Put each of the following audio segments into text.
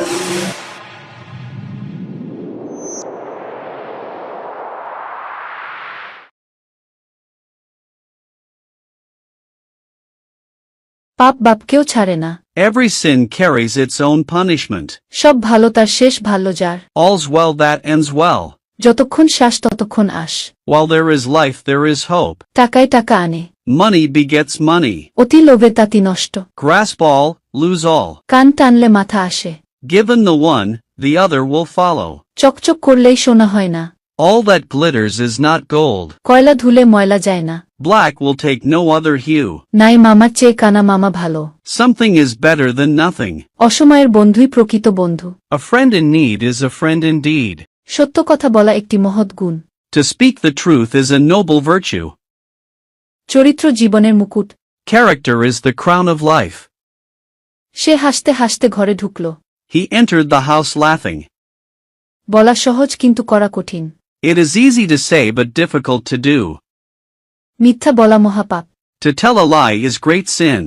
পাপ বাপকেও ছাড়ে না। Every sin carries its own punishment. সব ভালো তার শেষ ভালো যার। All's well that ends well. যতক্ষণ শ্বাস ততক্ষণ আশ। While there is life there is hope. টাকায় টাকা আনে। Money begets money. অতি লোভে তাতি নষ্ট। Grasp all, lose all. কান টানলে মাথা আসে। Given the one, the other will follow. চকচক করলেই সোনা হয় না। All that glitters is not gold. কয়লা ধুলে ময়লা যায় না। Black will take no other hue. নাই মামার চেয়ে কানা মামা ভালো। Something is better than nothing. অসময়ের বন্ধুই প্রকৃত বন্ধু। A friend in need is a friend indeed. সত্য কথা বলা একটি মহৎ গুণ। To speak the truth is a noble virtue. চরিত্র জীবনের মুকুট। Character is the crown of life. সে হাসতে হাসতে ঘরে ঢুকল। He entered the house laughing. বলা সহজ কিন্তু করা কঠিন। It is easy to say but difficult to do. মিথ্যা বলা মহাপাপ। To tell a lie is great sin.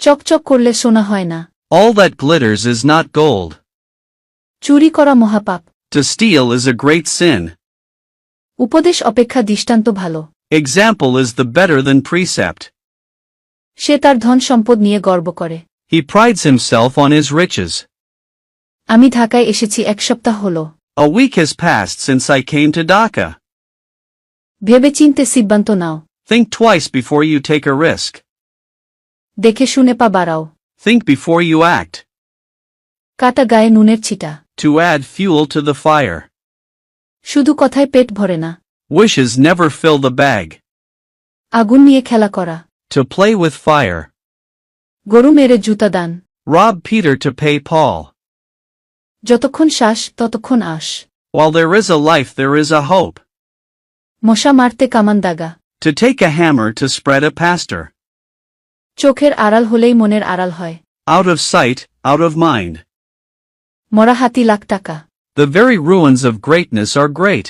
চকচক করলে সোনা হয় না। All that glitters is not gold. চুরি করা মহাপাপ। To steal is a great sin. উপদেশ অপেক্ষা দৃষ্টান্ত ভালো। Example is the better than precept. সে তার ধন সম্পদ নিয়ে গর্ব করে। He prides himself on his riches. আমি ঢাকায় এসেছি এক সপ্তাহ হলো। A week has passed since I came to Dhaka. ভেবে চিনতে সিদ্ধান্ত নাও। Think twice before you take a risk. দেখে শুনে পা বাড়াও। Think before you act. কাটা গায়ে নুনের ছিটা। To add fuel to the fire. শুধু কথায় পেট ভরে না। Wishes never fill the bag. আগুন নিয়ে খেলা করা। To play with fire. গরু মেরে জুতা দান। Rob Peter to pay Paul. যতক্ষণ শ্বাস ততক্ষণ আশ। While there is a life there is a hope. মশা মারতে কামান দাগা। To take a hammer to spread a pastor. চোখের আড়াল হলেই মনের আড়াল হয়। Out of sight, out of mind. মরা হাতি লাখ টাকা। The very ruins of greatness are great.